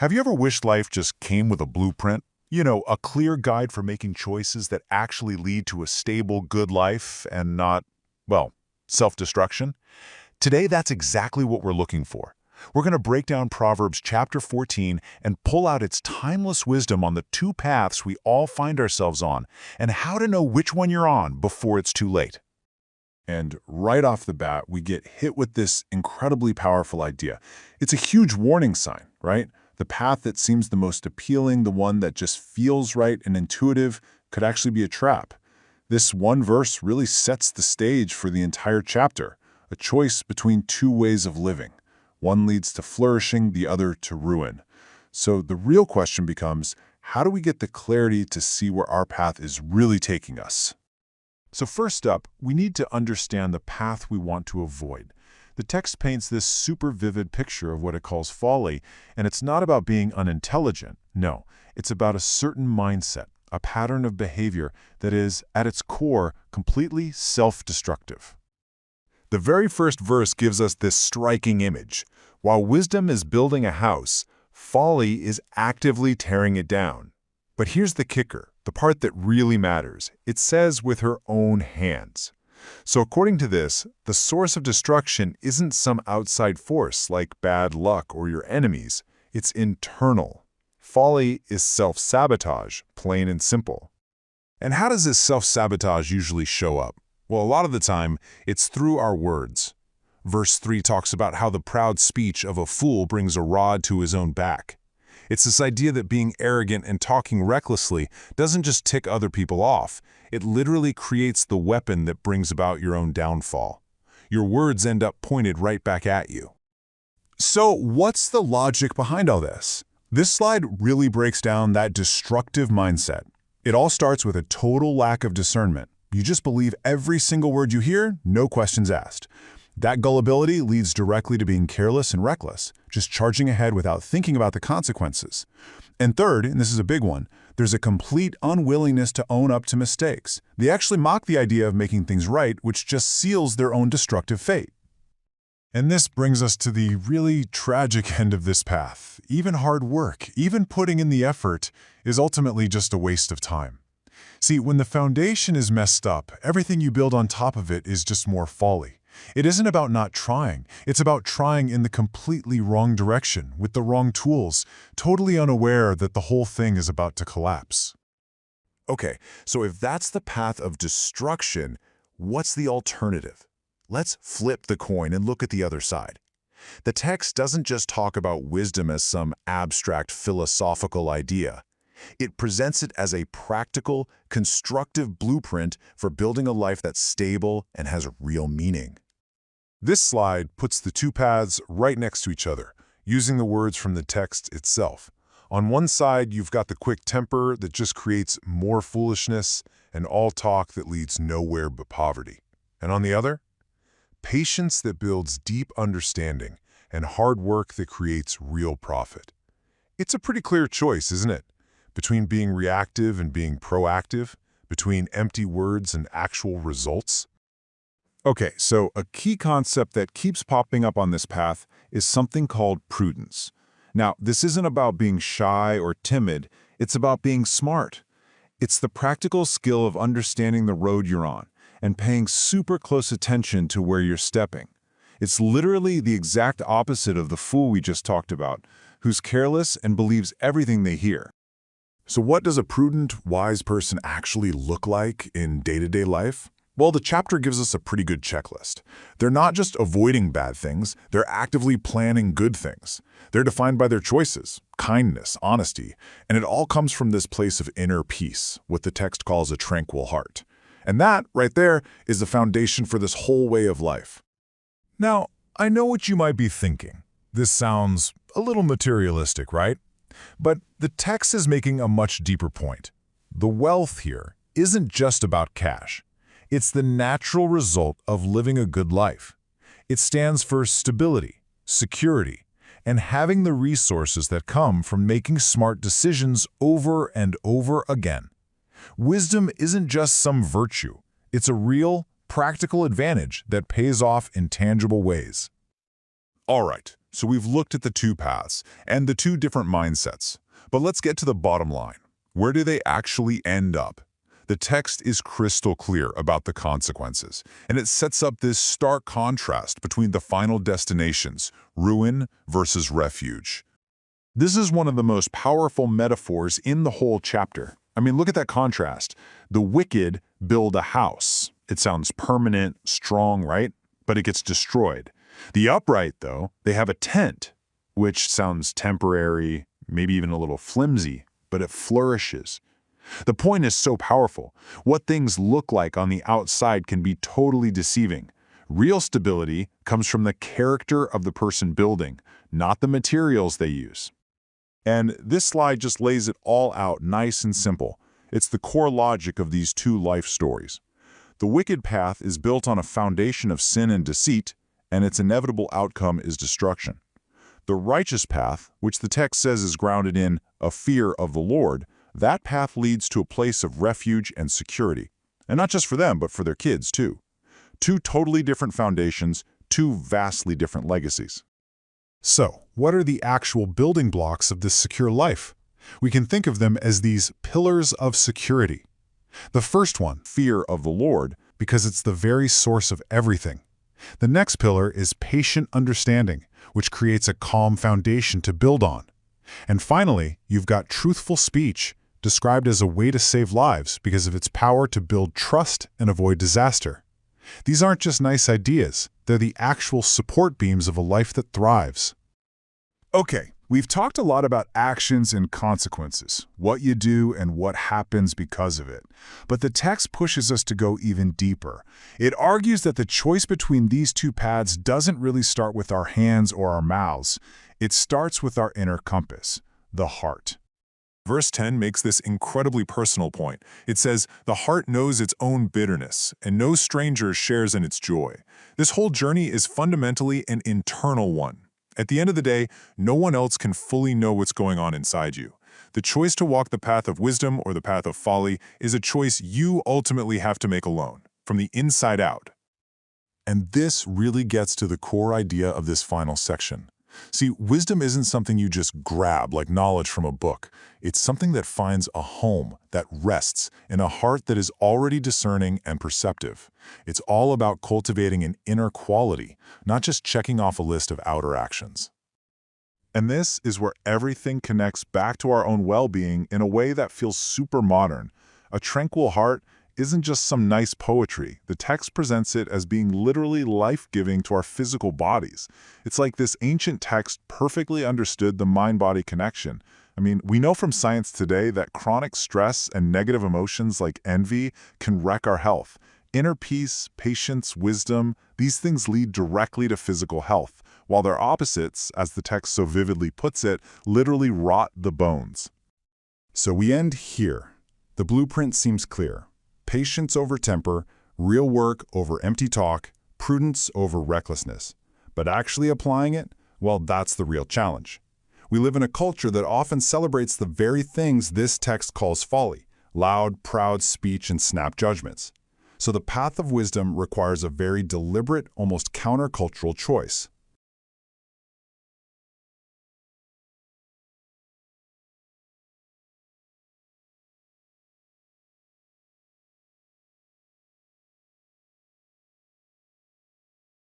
Have you ever wished life just came with a blueprint? You know, a clear guide for making choices that actually lead to a stable, good life and not, well, self-destruction? Today, that's exactly what we're looking for. We're going to break down Proverbs chapter 14 and pull out its timeless wisdom on the two paths we all find ourselves on and how to know which one you're on before it's too late. And right off the bat, we get hit with this incredibly powerful idea. It's a huge warning sign, right? The path that seems the most appealing, the one that just feels right and intuitive, could actually be a trap. This one verse really sets the stage for the entire chapter, a choice between two ways of living. One leads to flourishing, the other to ruin. So the real question becomes, how do we get the clarity to see where our path is really taking us? So first up, we need to understand the path we want to avoid. The text paints this super vivid picture of what it calls folly, and it's not about being unintelligent. No, it's about a certain mindset, a pattern of behavior that is, at its core, completely self-destructive. The very first verse gives us this striking image. While wisdom is building a house, folly is actively tearing it down. But here's the kicker, the part that really matters. It says with her own hands. So according to this, the source of destruction isn't some outside force like bad luck or your enemies. It's internal. Folly is self-sabotage, plain and simple. And how does this self-sabotage usually show up? Well, a lot of the time, it's through our words. Verse 3 talks about how the proud speech of a fool brings a rod to his own back. It's this idea that being arrogant and talking recklessly doesn't just tick other people off. It literally creates the weapon that brings about your own downfall. Your words end up pointed right back at you. So what's the logic behind all this? This slide really breaks down that destructive mindset. It all starts with a total lack of discernment. You just believe every single word you hear, no questions asked. That gullibility leads directly to being careless and reckless, just charging ahead without thinking about the consequences. And third, and this is a big one, there's a complete unwillingness to own up to mistakes. They actually mock the idea of making things right, which just seals their own destructive fate. And this brings us to the really tragic end of this path. Even hard work, even putting in the effort, is ultimately just a waste of time. See, when the foundation is messed up, everything you build on top of it is just more folly. It isn't about not trying. It's about trying in the completely wrong direction, with the wrong tools, totally unaware that the whole thing is about to collapse. Okay, so if that's the path of destruction, what's the alternative? Let's flip the coin and look at the other side. The text doesn't just talk about wisdom as some abstract philosophical idea. It presents it as a practical, constructive blueprint for building a life that's stable and has real meaning. This slide puts the two paths right next to each other, using the words from the text itself. On one side, you've got the quick temper that just creates more foolishness and all talk that leads nowhere but poverty. And on the other, patience that builds deep understanding and hard work that creates real profit. It's a pretty clear choice, isn't it? Between being reactive and being proactive, between empty words and actual results. Okay, so a key concept that keeps popping up on this path is something called prudence. Now, this isn't about being shy or timid, it's about being smart. It's the practical skill of understanding the road you're on and paying super close attention to where you're stepping. It's literally the exact opposite of the fool we just talked about, who's careless and believes everything they hear. So what does a prudent, wise person actually look like in day-to-day life? Well, the chapter gives us a pretty good checklist. They're not just avoiding bad things, they're actively planning good things. They're defined by their choices, kindness, honesty, and it all comes from this place of inner peace, what the text calls a tranquil heart. And that, right there, is the foundation for this whole way of life. Now, I know what you might be thinking. This sounds a little materialistic, right? But the text is making a much deeper point. The wealth here isn't just about cash. It's the natural result of living a good life. It stands for stability, security, and having the resources that come from making smart decisions over and over again. Wisdom isn't just some virtue. It's a real, practical advantage that pays off in tangible ways. All right, So we've looked at the two paths and the two different mindsets. But let's get to the bottom line. Where do they actually end up? The text is crystal clear about the consequences, and it sets up this stark contrast between the final destinations, ruin versus refuge. This is one of the most powerful metaphors in the whole chapter. I mean, look at that contrast. The wicked build a house. It sounds permanent, strong, right? But it gets destroyed. The upright, though, they have a tent, which sounds temporary, maybe even a little flimsy, but it flourishes. The point is so powerful. What things look like on the outside can be totally deceiving. Real stability comes from the character of the person building, not the materials they use. And this slide just lays it all out nice and simple. It's the core logic of these two life stories. The wicked path is built on a foundation of sin and deceit, and its inevitable outcome is destruction. The righteous path, which the text says is grounded in a fear of the Lord, that path leads to a place of refuge and security. And not just for them, but for their kids, too. Two totally different foundations, two vastly different legacies. So, what are the actual building blocks of this secure life? We can think of them as these pillars of security. The first one, fear of the Lord, because it's the very source of everything. The next pillar is patient understanding, which creates a calm foundation to build on. And finally, you've got truthful speech, described as a way to save lives because of its power to build trust and avoid disaster. These aren't just nice ideas, they're the actual support beams of a life that thrives. Okay, we've talked a lot about actions and consequences, what you do and what happens because of it. But the text pushes us to go even deeper. It argues that the choice between these two paths doesn't really start with our hands or our mouths. It starts with our inner compass, the heart. Verse 10 makes this incredibly personal point. It says, "The heart knows its own bitterness, and no stranger shares in its joy." This whole journey is fundamentally an internal one. At the end of the day, no one else can fully know what's going on inside you. The choice to walk the path of wisdom or the path of folly is a choice you ultimately have to make alone, from the inside out. And this really gets to the core idea of this final section. See, wisdom isn't something you just grab like knowledge from a book. It's something that finds a home, that rests, in a heart that is already discerning and perceptive. It's all about cultivating an inner quality, not just checking off a list of outer actions. And this is where everything connects back to our own well-being in a way that feels super modern. A tranquil heart isn't just some nice poetry. The text presents it as being literally life-giving to our physical bodies. It's like this ancient text perfectly understood the mind-body connection. I mean, we know from science today that chronic stress and negative emotions like envy can wreck our health. Inner peace, patience, wisdom, these things lead directly to physical health, while their opposites, as the text so vividly puts it, literally rot the bones. So we end here. The blueprint seems clear. Patience over temper, real work over empty talk, prudence over recklessness. But actually applying it, well, that's the real challenge. We live in a culture that often celebrates the very things this text calls folly: loud, proud speech and snap judgments. So the path of wisdom requires a very deliberate, almost countercultural choice.